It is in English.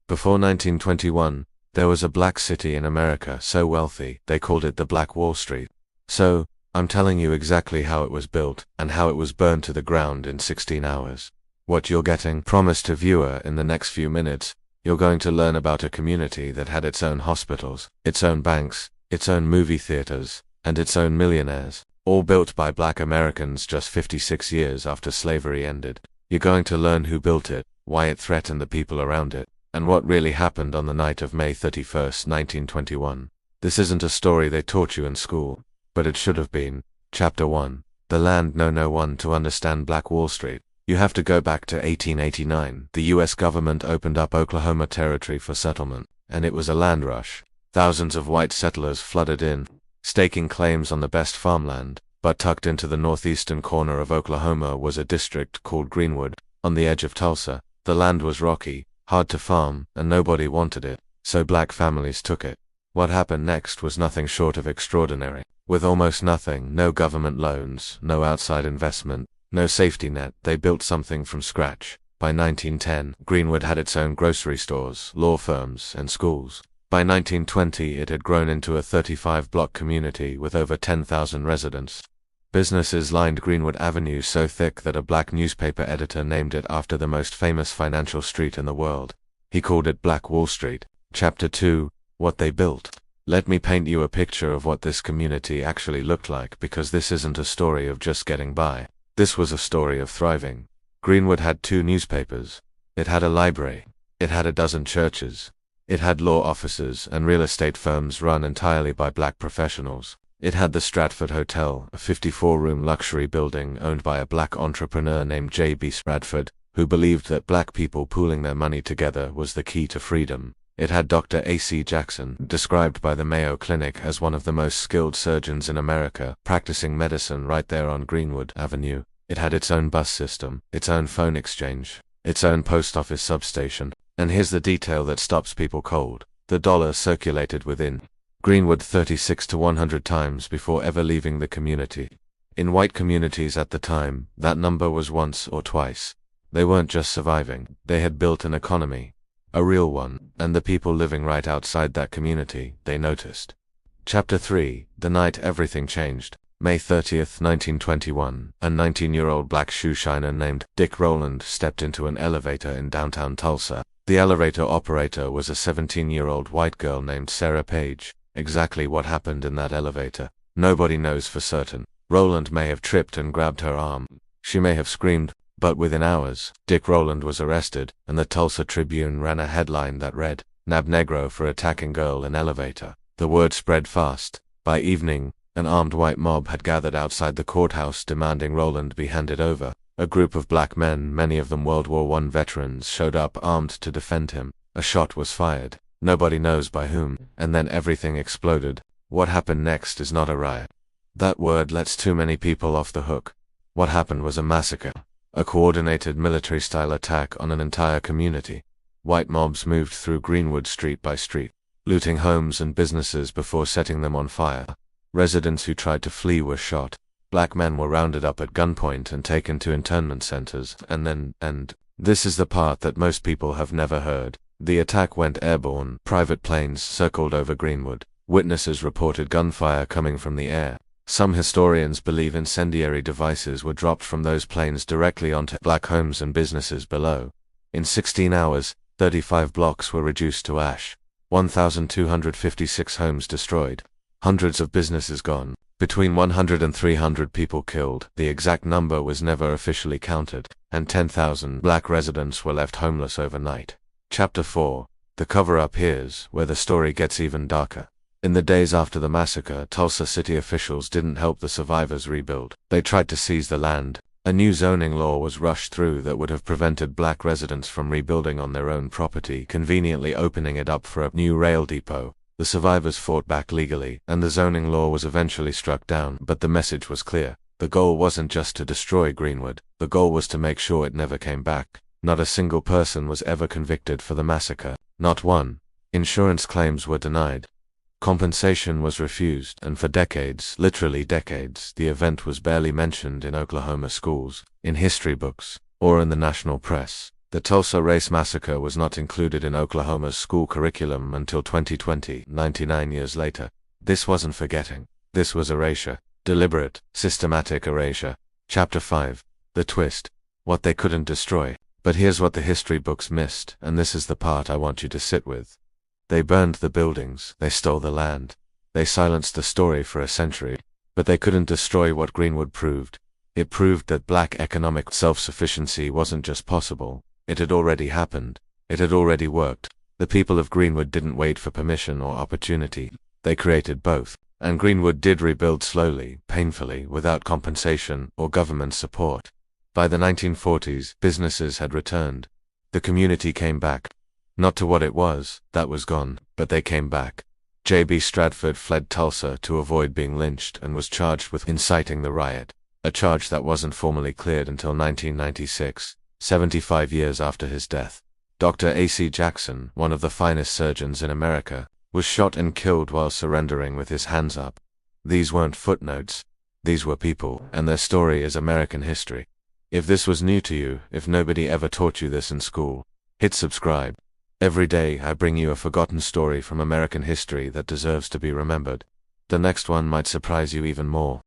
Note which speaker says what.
Speaker 1: Before 1921, there was a black city in America so wealthy, they called it the Black Wall Street. So, I'm telling you exactly how it was built, and how it was burned to the ground in 16 hours. What you're getting promised to viewer in the next few minutes, you're going to learn about a community that had its own hospitals, its own banks, its own movie theaters, and its own millionaires, all built by black Americans just 56 years after slavery ended. You're going to learn who built it, why it threatened the people around it, and what really happened on the night of May 31st, 1921. This isn't a story they taught you in school, but it should have been. Chapter 1. The Land No One. To understand Black Wall Street, you have to go back to 1889. The US government opened up Oklahoma Territory for settlement, and it was a land rush. Thousands of white settlers flooded in, staking claims on the best farmland, but tucked into the northeastern corner of Oklahoma was a district called Greenwood, on the edge of Tulsa. The land was rocky, hard to farm, and nobody wanted it, so black families took it. What happened next was nothing short of extraordinary. With almost nothing, no government loans, no outside investment, no safety net, they built something from scratch. By 1910, Greenwood had its own grocery stores, law firms, and schools. By 1920, it had grown into a 35-block community with over 10,000 residents. Businesses lined Greenwood Avenue so thick that a black newspaper editor named it after the most famous financial street in the world. He called it Black Wall Street. Chapter 2. What they built. Let me paint you a picture of what this community actually looked like, because this isn't a story of just getting by. This was a story of thriving. Greenwood had 2 newspapers. It had a library. It had a dozen churches. It had law offices and real estate firms run entirely by black professionals. It had the Stratford Hotel, a 54-room luxury building owned by a black entrepreneur named J.B. Stratford, who believed that black people pooling their money together was the key to freedom. It had Dr. A.C. Jackson, described by the Mayo Clinic as one of the most skilled surgeons in America, practicing medicine right there on Greenwood Avenue. It had its own bus system, its own phone exchange, its own post office substation. And here's the detail that stops people cold. The dollar circulated within Greenwood 36 to 100 times before ever leaving the community. In white communities at the time, that number was once or twice. They weren't just surviving, they had built an economy. A real one, and the people living right outside that community, they noticed. Chapter 3. The night everything changed. May 30th, 1921, a 19-year-old black shoe shiner named Dick Rowland stepped into an elevator in downtown Tulsa. The elevator operator was a 17-year-old white girl named Sarah Page. Exactly what happened in that elevator, nobody knows for certain. Rowland may have tripped and grabbed her arm. She may have screamed, but within hours, Dick Rowland was arrested, and the Tulsa Tribune ran a headline that read, "Nab Negro for attacking girl in elevator." The word spread fast. By evening, an armed white mob had gathered outside the courthouse demanding Rowland be handed over. A group of black men, many of them World War I veterans, showed up armed to defend him. A shot was fired. Nobody knows by whom, and then everything exploded. What happened next is not a riot. That word lets too many people off the hook. What happened was a massacre. A coordinated military-style attack on an entire community. White mobs moved through Greenwood street by street, looting homes and businesses before setting them on fire. Residents who tried to flee were shot. Black men were rounded up at gunpoint and taken to internment centers, and this is the part that most people have never heard. The attack went airborne. Private planes circled over Greenwood. Witnesses reported gunfire coming from the air. Some historians believe incendiary devices were dropped from those planes directly onto black homes and businesses below. In 16 hours, 35 blocks were reduced to ash. 1,256 homes destroyed. Hundreds of businesses gone. Between 100 and 300 people killed. The exact number was never officially counted. And 10,000 black residents were left homeless overnight. Chapter 4. The cover-up. Here's where the story gets even darker. In the days after the massacre, Tulsa city officials didn't help the survivors rebuild. They tried to seize the land. A new zoning law was rushed through that would have prevented black residents from rebuilding on their own property, conveniently opening it up for a new rail depot. The survivors fought back legally, and the zoning law was eventually struck down, but the message was clear. The goal wasn't just to destroy Greenwood. The goal was to make sure it never came back. Not a single person was ever convicted for the massacre. Not one. Insurance claims were denied. Compensation was refused, and for decades, literally decades, the event was barely mentioned in Oklahoma schools, in history books, or in the national press. The Tulsa Race Massacre was not included in Oklahoma's school curriculum until 2020, 99 years later. This wasn't forgetting. This was erasure. Deliberate, systematic erasure. Chapter 5. The twist. What they couldn't destroy. But here's what the history books missed, and this is the part I want you to sit with. They burned the buildings, they stole the land. They silenced the story for a century. But they couldn't destroy what Greenwood proved. It proved that black economic self-sufficiency wasn't just possible. It had already happened. It had already worked. The people of Greenwood didn't wait for permission or opportunity. They created both. And Greenwood did rebuild slowly, painfully, without compensation or government support. By the 1940s, businesses had returned. The community came back. Not to what it was, that was gone, but they came back. J.B. Stratford fled Tulsa to avoid being lynched and was charged with inciting the riot, a charge that wasn't formally cleared until 1996. 75 years after his death. Dr. A.C. Jackson, one of the finest surgeons in America, was shot and killed while surrendering with his hands up. These weren't footnotes. These were people, and their story is American history. If this was new to you, if nobody ever taught you this in school, hit subscribe. Every day I bring you a forgotten story from American history that deserves to be remembered. The next one might surprise you even more.